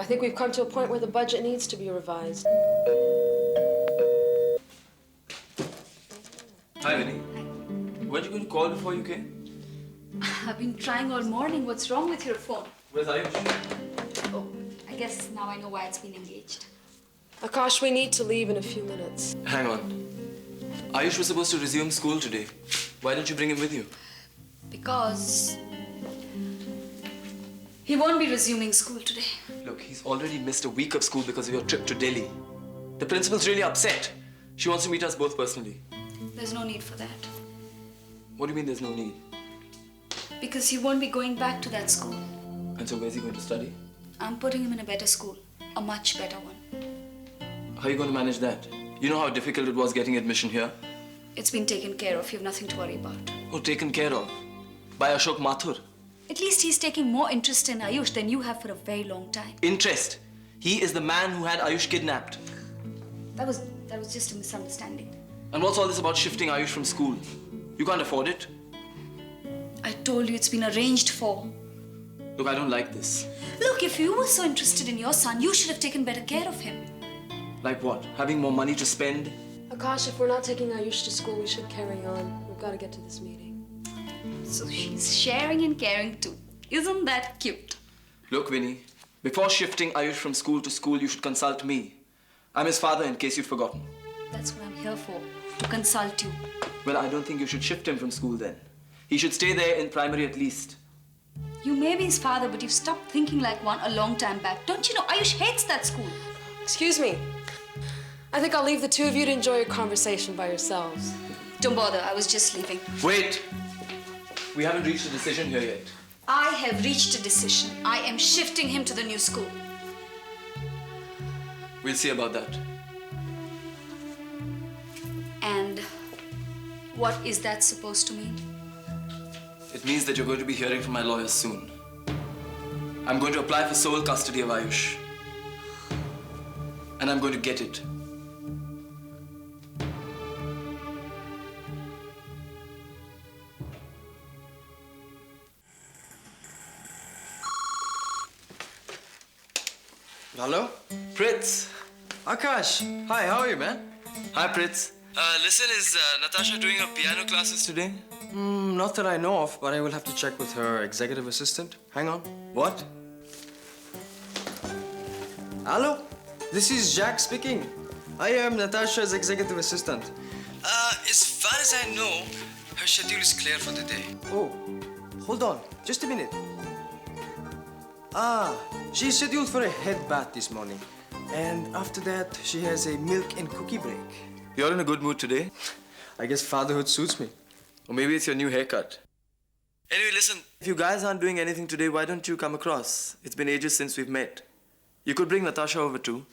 I think we've come to a point where the budget needs to be revised. Hi, Vinny. Weren't you going to call before you came? I've been trying all morning. What's wrong with your phone? Where's Ayush? Oh, I guess now I know why it's been engaged. Akash, we need to leave in a few minutes. Hang on. Ayush was supposed to resume school today. Why didn't you bring him with you? Because he won't be resuming school today. Look, he's already missed a week of school because of your trip to Delhi. The principal's really upset. She wants to meet us both personally. There's no need for that. What do you mean there's no need? Because he won't be going back to that school. And so where's he going to study? I'm putting him in a better school. A much better one. How are you going to manage that? You know how difficult it was getting admission here? It's been taken care of. You have nothing to worry about. Oh, taken care of? By Ashok Mathur? At least he's taking more interest in Ayush than you have for a very long time. Interest? He is the man who had Ayush kidnapped. That was just a misunderstanding. And what's all this about shifting Ayush from school? You can't afford it? I told you it's been arranged for. Look, I don't like this. Look, if you were so interested in your son, you should have taken better care of him. Like what? Having more money to spend? Akash, if we're not taking Ayush to school, we should carry on. We've got to get to this meeting. So she's sharing and caring too. Isn't that cute? Look, Vinny, before shifting Ayush from school to school, you should consult me. I'm his father, in case you've forgotten. That's what I'm here for, to consult you. Well, I don't think you should shift him from school then. He should stay there in primary at least. You may be his father, but you've stopped thinking like one a long time back. Don't you know Ayush hates that school? Excuse me. I think I'll leave the two of you to enjoy your conversation by yourselves. Don't bother, I was just leaving. Wait! We haven't reached a decision here yet. I have reached a decision. I am shifting him to the new school. We'll see about that. And what is that supposed to mean? It means that you're going to be hearing from my lawyers soon. I'm going to apply for sole custody of Ayush. And I'm going to get it. Hello? Prits! Akash! Hi, how are you, man? Hi, Prits. Listen, is Natasha doing her piano classes today? Not that I know of, but I will have to check with her executive assistant. Hang on. What? Hello? This is Jack speaking. I am Natasha's executive assistant. As far as I know, her schedule is clear for the day. Oh, hold on. Just a minute. She's scheduled for a head bath this morning. And after that, she has a milk and cookie break. You're in a good mood today? I guess fatherhood suits me. Or maybe it's your new haircut. Anyway, listen. If you guys aren't doing anything today, why don't you come across? It's been ages since we've met. You could bring Natasha over too.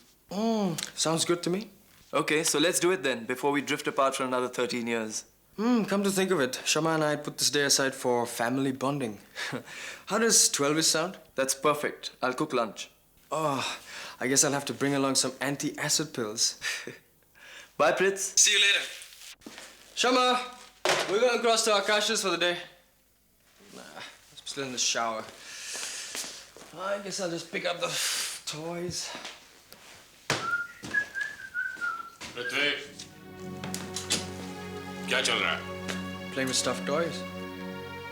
Sounds good to me. Okay, so let's do it then, before we drift apart for another 13 years. Come to think of it, Shama and I put this day aside for family bonding. How does 12ish sound? That's perfect. I'll cook lunch. Oh, I guess I'll have to bring along some anti-acid pills. Bye, Prits. See you later. Shama, we're going across to Akash's for the day. Nah, I'm still in the shower. I guess I'll just pick up the toys. पृथ्वी क्या चल रहा है? Playing with stuffed toys.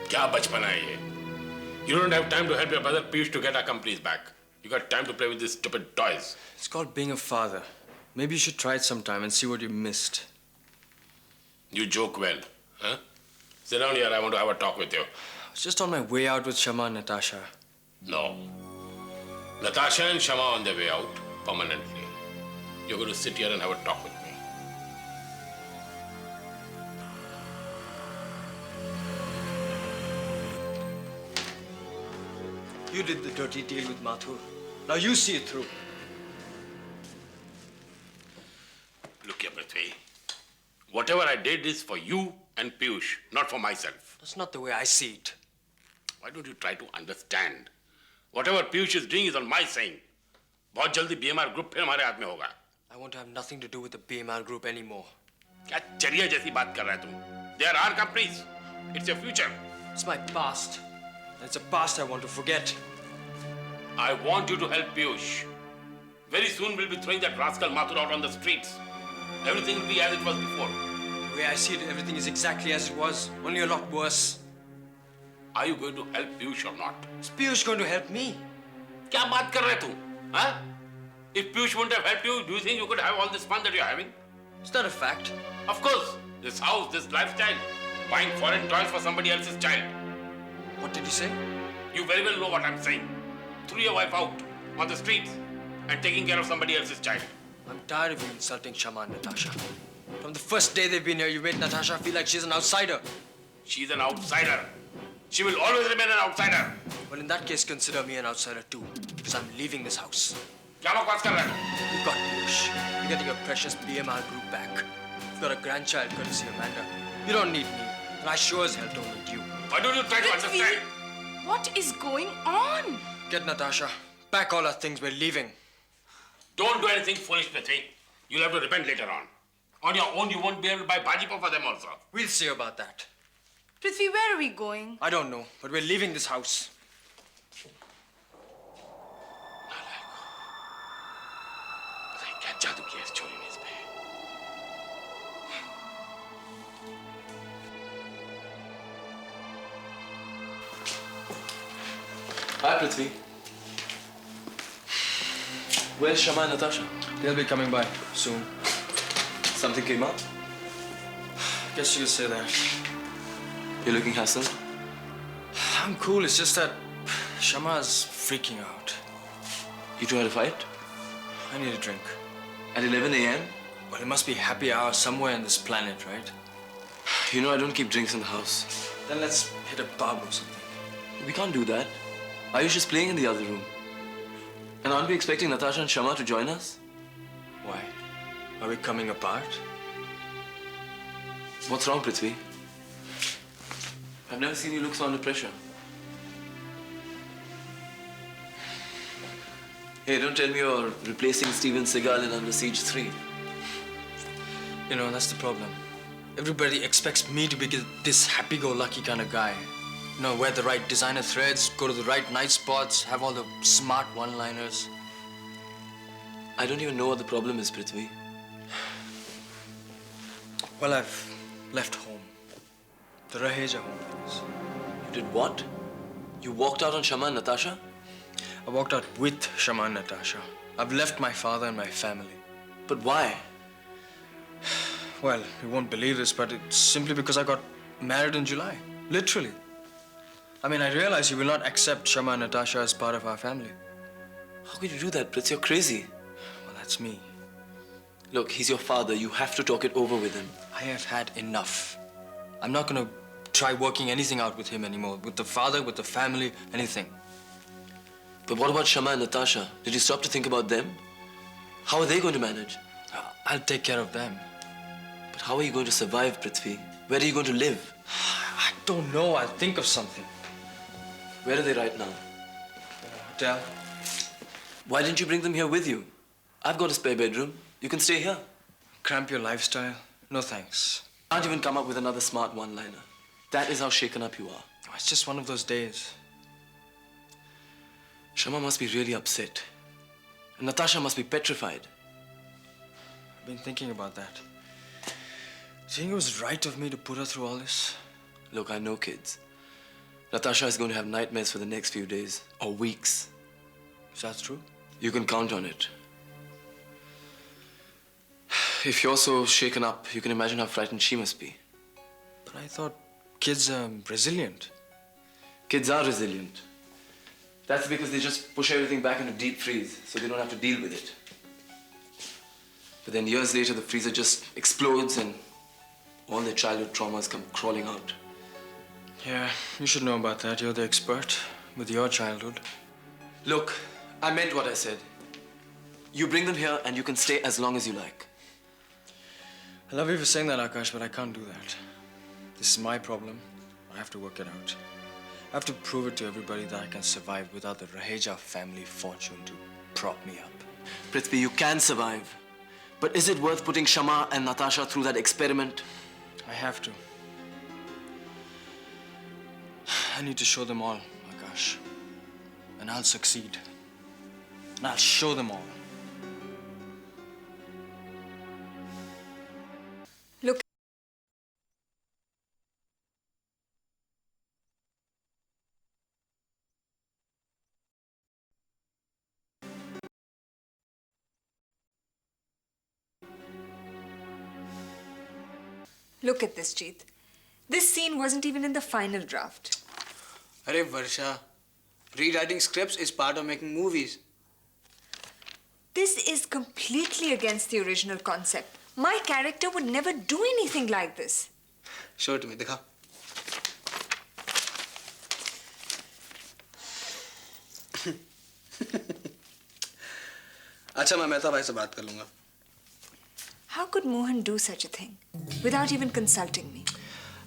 क्या बचपना है ये? You don't have time to help your brother Piyush to get our companies back. You got time to play with these stupid toys. It's called being a father. Maybe you should try it sometime and see what you missed. You joke well, huh? Sit down here. I want to have a talk with you. I was just on my way out with Shama and Natasha. No. Natasha and Shama on their way out permanently. You're going to sit here and have a talk with me. You did the dirty deal with Mathur. Now you see it through. Look here, Prithvi. Whatever I did is for you and Piyush, not for myself. That's not the way I see it. Why don't you try to understand? Whatever Piyush is doing is on my saying. बहुत जल्दी BMR group फिर हमारे हाथ में होगा. I want to have nothing to do with the BMR group anymore. क्या चरिया जैसी बात कर रहा है तुम? They are our companies. It's your future. It's my past. And it's a past I want to forget. I want you to help Piyush. Very soon we'll be throwing that rascal Mathur out on the streets. Everything will be as it was before. The way I see it, everything is exactly as it was, only a lot worse. Are you going to help Piyush or not? Is Piyush going to help me? क्या बात कर रहे तू? Huh? If Piyush wouldn't have helped you, do you think you could have all this fun that you're having? It's not a fact. Of course. This house, this lifestyle, buying foreign toys for somebody else's child. What did you say? You very well know what I'm saying. Threw your wife out on the streets and taking care of somebody else's child. I'm tired of you insulting Shama and Natasha. From the first day they've been here, you made Natasha feel like she's an outsider. She's an outsider. She will always remain an outsider. Well, in that case, consider me an outsider too, because I'm leaving this house. क्या बकवास कर रहा है? You've got Piyush. You're getting your precious BMR group back. You've got a grandchild courtesy of Amanda. You don't need me, and I sure as hell don't need you. Why don't you try to understand? What is going on? Get Natasha. Pack all our things, we're leaving. Don't do anything foolish, Priti. You'll have to repent later on. On your own, you won't be able to buy bhaji for them also. We'll see about that. Prithvi, where are we going? I don't know, but we're leaving this house. क्या जादू किया इस छोरी ने इस पे? Hi, Prithvi. Where's Shama and Natasha? They'll be coming by soon. Something came up? Guess you could say that. You're looking hassled. I'm cool, it's just that Shama's freaking out. You two had a fight? I need a drink. At 11 a.m.? Well, it must be happy hour somewhere on this planet, right? You know I don't keep drinks in the house. Then let's hit a pub or something. We can't do that. Ayush is playing in the other room. And aren't we expecting Natasha and Shama to join us? Why? Are we coming apart? What's wrong, Prithvi? I've never seen you look so under pressure. Hey, don't tell me you're replacing Steven Seagal in Under Siege 3. You know, that's the problem. Everybody expects me to be this happy-go-lucky kind of guy. You know, wear the right designer threads, go to the right night spots, have all the smart one-liners. I don't even know what the problem is, Prithvi. Well, I've left home. The Rehearsing home, please. You did what? You walked out on Shama and Natasha? I walked out with Shama and Natasha. I've left my father and my family. But why? Well, you won't believe this, but it's simply because I got married in July. Literally. I mean, I realize you will not accept Shama and Natasha as part of our family. How could you do that, Prithvi? You're crazy. Well, that's me. Look, he's your father. You have to talk it over with him. I have had enough. I'm not gonna try working anything out with him anymore. With the father, with the family, anything. But what about Shama and Natasha? Did you stop to think about them? How are they going to manage? I'll take care of them. But how are you going to survive, Prithvi? Where are you going to live? I don't know. I'll think of something. Where are they right now? Hotel. Why didn't you bring them here with you? I've got a spare bedroom. You can stay here. Cramp your lifestyle? No thanks. Can't even come up with another smart one-liner. That is how shaken up you are. Oh, it's just one of those days. Shama must be really upset. And Natasha must be petrified. I've been thinking about that. Do you think it was right of me to put her through all this? Look, I know kids. Natasha is going to have nightmares for the next few days or weeks. Is that true? You can count on it. If you're so shaken up, you can imagine how frightened she must be. But I thought kids are resilient. Kids are resilient. That's because they just push everything back into deep freeze, so they don't have to deal with it. But then years later, the freezer just explodes and all their childhood traumas come crawling out. Yeah, you should know about that. You're the expert with your childhood. Look, I meant what I said. You bring them here and you can stay as long as you like. I love you for saying that, Akash, but I can't do that. This is my problem. I have to work it out. I have to prove it to everybody that I can survive without the Raheja family fortune to prop me up. Prithvi, you can survive. But is it worth putting Shama and Natasha through that experiment? I have to. I need to show them all, Akash. And I'll succeed. And I'll show them all. Look at this, Jeet. This scene wasn't even in the final draft. Arey Varsha, rewriting scripts is part of making movies. This is completely against the original concept. My character would never do anything like this. Show it to me, दिखा. अच्छा मैं मेहता भाई से बात कर लूँगा. How could Mohan do such a thing without even consulting me?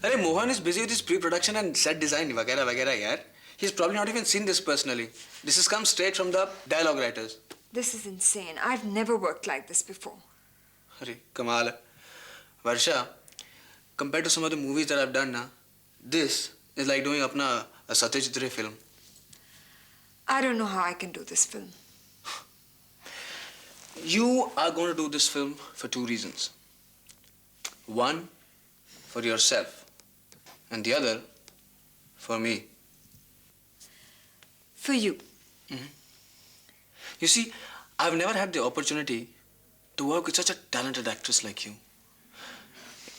अरे Mohan is busy with his pre-production and set design वगैरह वगैरह यार. He's probably not even seen this personally. This has come straight from the dialogue writers. This is insane. I've never worked like this before. अरे कमाल है. Varsha, compared to some of the movies that I've done ना, this is like doing अपना a Satyajit Ray film. I don't know how I can do this film. You are going to do this film for two reasons. One, for yourself, and the other, for me. For you. You see, I've never had the opportunity to work with such a talented actress like you.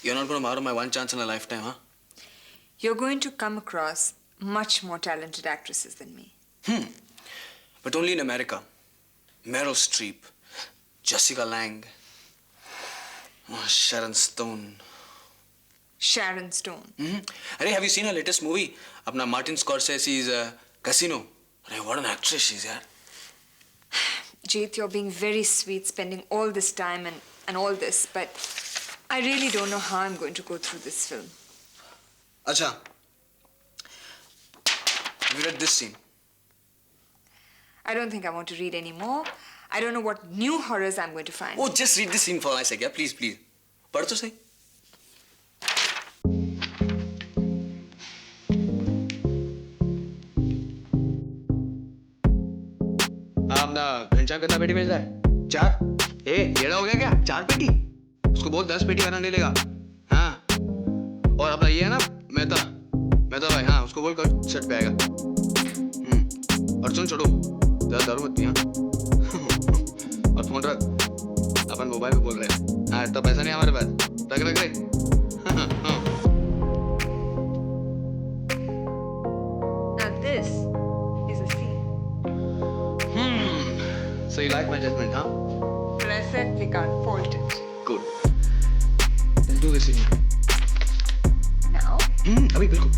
You're not going to borrow my one chance in a lifetime, huh? You're going to come across much more talented actresses than me. But only in America. Meryl Streep, Jessica Lange, Sharon Stone. Sharon Stone. Hey, have you seen her latest movie? Apna Martin Scorsese's Casino. Hey, what an actress she's, yaar. Jeet, you're being very sweet spending all this time and all this, but I really don't know how I'm going to go through this film. Acha. Have you read this scene? I don't think I want to read any more. I don't know what new horrors I'm going to find. Oh, just read this scene for my sake, yeah? Please, please. पढ़ तो सही. अपना घनश्याम कितना पेटी बेच रहा है? 4? येड़ा हो गया क्या? 4 पेटी? उसको बोल 10 पेटी बनाने लेगा. हाँ. और अपना ये है ना मेहता भाई, हाँ, उसको बोल कर सेट पे आएगा. और सुन छोड़ो, ज़्यादा दारू मत पी, हाँ. और फोन रख. अपन मोबाइल पे बोल रहे हैं. हाँ, इतना पैसा नहीं हमारे पास. रख रे. Now this is a scene. So you like my judgment, huh? But I certainly can't fault it. Good. Then do this scene. Now? अभी बिल्कुल.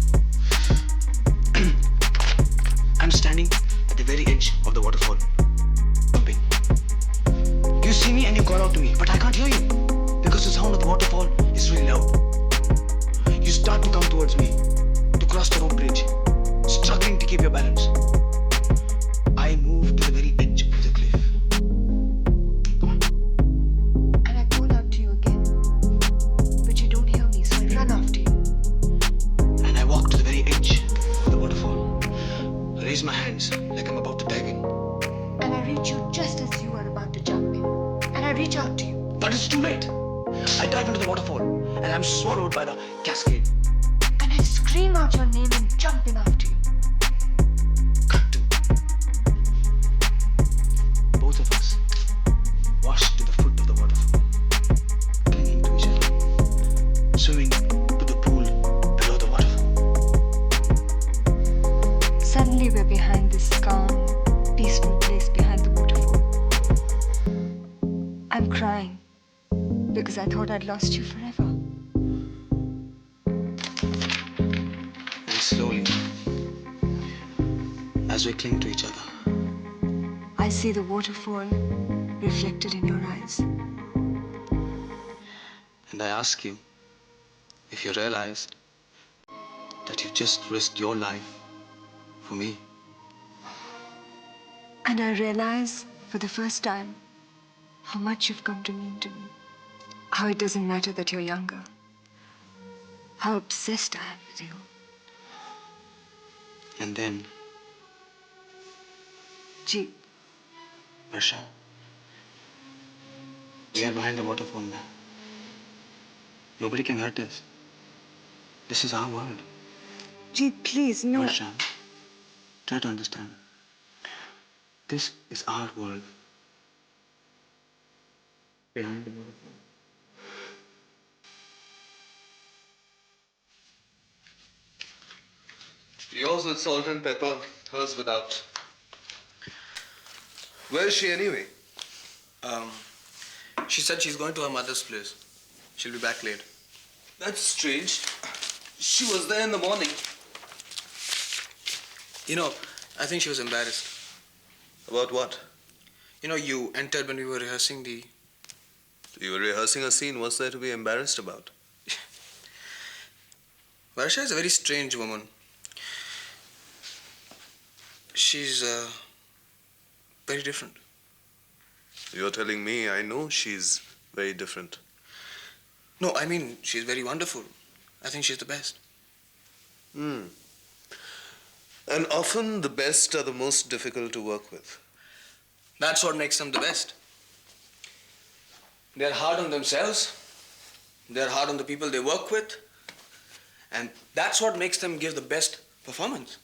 I'm standing at the very edge of the waterfall. Pumping. You see me and you call out to me, but I can't hear you because the sound of the waterfall is really loud. You start to come towards me to cross the rope bridge, struggling to keep your balance. I move to the very edge of the cliff. Come on. And I call out to you again. But you don't hear me, so I run after you. And I walk to the very edge of the waterfall. I raise my hands like I'm about to dive in. And I reach you just as you are about to jump in. And I reach out to you. But it's too late. I dive into the waterfall and I'm swallowed by the cascade. And I scream out your name and jump in after you. Cut to. Both of us washed to the foot of the waterfall, clinging to each other, swimming to the pool below the waterfall. Suddenly we're behind this calm, peaceful place behind the waterfall. I'm crying because I thought I'd lost you forever. And slowly, as we cling to each other, I see the waterfall reflected in your eyes. and I ask you if you realize that you've just risked your life for me. And I realize for the first time how much you've come to mean to me. How it doesn't matter that you're younger. How obsessed I am with you. And then, Gee, Varsha, we are behind the waterfall now. Nobody can hurt us. This is our world. Gee, please, no. Varsha, try to understand. This is our world. Behind the waterfall. Yours with salt and pepper, hers without. Where is she anyway? She said she's going to her mother's place. She'll be back late. That's strange. She was there in the morning. You know, I think she was embarrassed. About what? You know, you entered when we were rehearsing the... You were rehearsing a scene. What's there to be embarrassed about? Varsha is a very strange woman. She's very different. You're telling me I know she's very different. No, I mean, she's very wonderful. I think she's the best. And often the best are the most difficult to work with. That's what makes them the best. They're hard on themselves. They're hard on the people they work with. And that's what makes them give the best performance.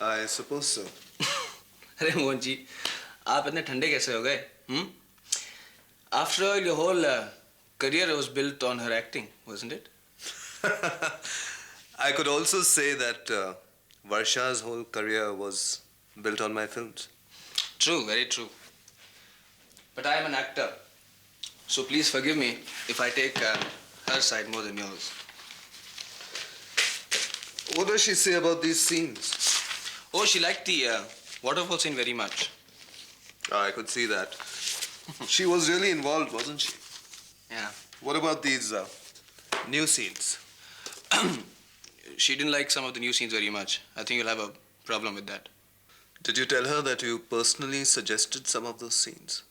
I suppose so. अरे मोहन जी, आप इतने ठंडे कैसे हो गए? After all, your whole career was built on her acting, wasn't it? I could also say that Varsha's whole career was built on my films. True, very true. But I am an actor, so please forgive me if I take her side more than yours. What does she say about these scenes? Oh, she liked the waterfall scene very much. I could see that. She was really involved, wasn't she? Yeah. What about these new scenes? She didn't like some of the new scenes very much. I think you'll have a problem with that. Did you tell her that you personally suggested some of those scenes?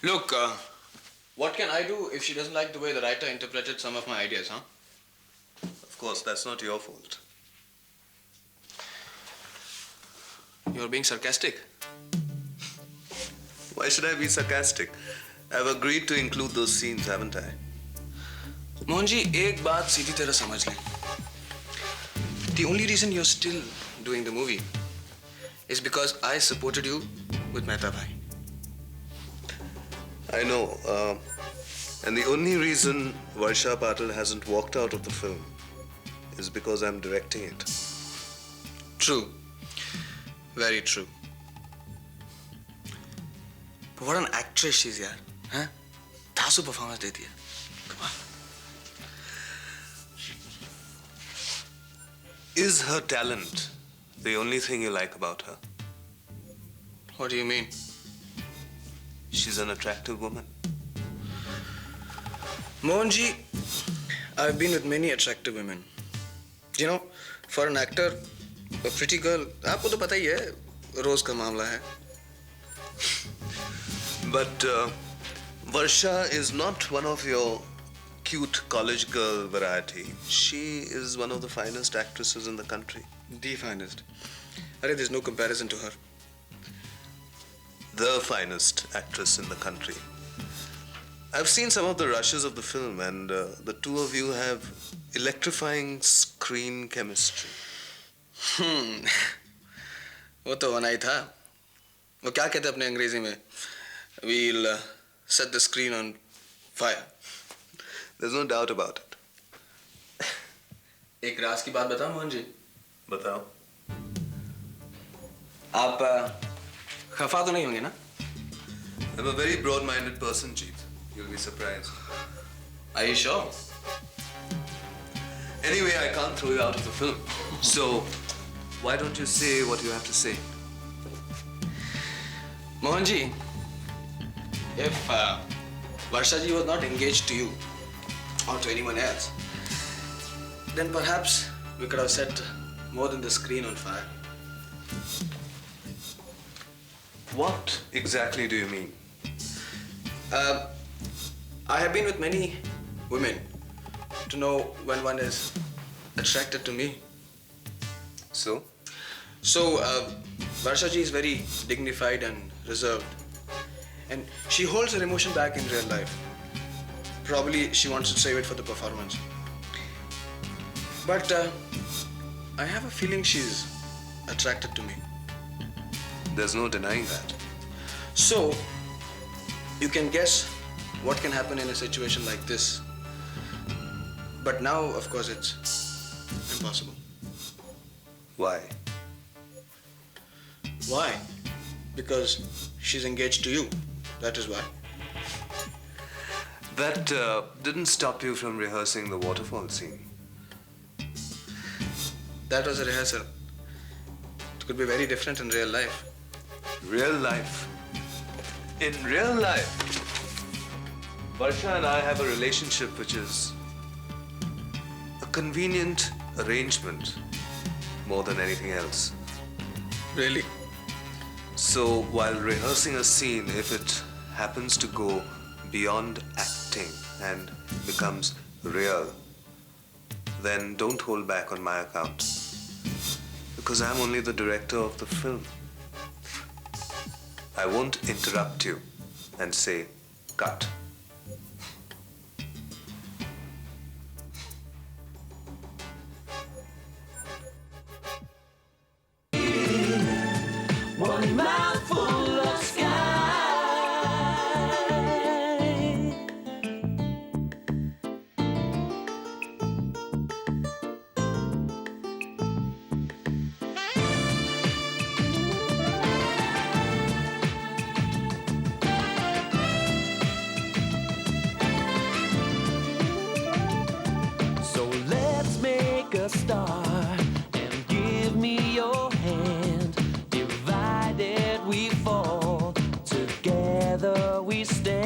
Look, what can I do if she doesn't like the way the writer interpreted some of my ideas, huh? Of course, that's not your fault. You're being sarcastic. Why should I be sarcastic? I've agreed to include those scenes, haven't I? Mohan ji, एक बात सीधी तरह समझ लें. The only reason you're still doing the movie is because I supported you with Mehta Bhai. I know. And the only reason Varsha Patil hasn't walked out of the film is because I'm directing it. True. Very true. But what an actress she is, yaar. Huh? Thasu performance deti hai. Come on. Is her talent the only thing you like about her? What do you mean? She's an attractive woman. Mohan ji, I've been with many attractive women. You know, for an actor, a pretty girl, आपको तो पता ही है, रोज का मामला है. But Varsha is not one of your cute college girl variety. She is one of the finest actresses in the country. The finest. Arey, there's no comparison to her. The finest actress in the country. I've seen some of the rushes of the film, and the two of you have electrifying screen chemistry. वो तो होना ही था. वो क्या कहते अपने अंग्रेजी में? We'll set the screen on fire. There's no doubt about it. एक राज की बात बताओ मोहन जी. बताओ. आप खफा तो नहीं होंगे ना? I'm a very broad-minded person, Jeet. You'll be surprised. Are you sure? Anyway, I can't throw you out of the film. So, why don't you say what you have to say? Mohan ji, if Varsha ji was not engaged to you or to anyone else, then perhaps we could have set more than the screen on fire. What exactly do you mean? I have been with many women to know when one is attracted to me. So? So, Varsha ji is very dignified and reserved. And she holds her emotion back in real life. Probably she wants to save it for the performance. But I have a feeling she's attracted to me. There's no denying that. So, you can guess what can happen in a situation like this. But now, of course, it's impossible. Why? Why? Because she's engaged to you. That is why. That didn't stop you from rehearsing the waterfall scene. That was a rehearsal. It could be very different in real life. Real life. In real life, Varsha and I have a relationship which is a convenient arrangement more than anything else. Really? So while rehearsing a scene, if it happens to go beyond acting and becomes real, then don't hold back on my account. Because I'm only the director of the film. I won't interrupt you and say, cut. One mouthful of sky. So let's make a start and give me your hand. Divided we fall, together we stand.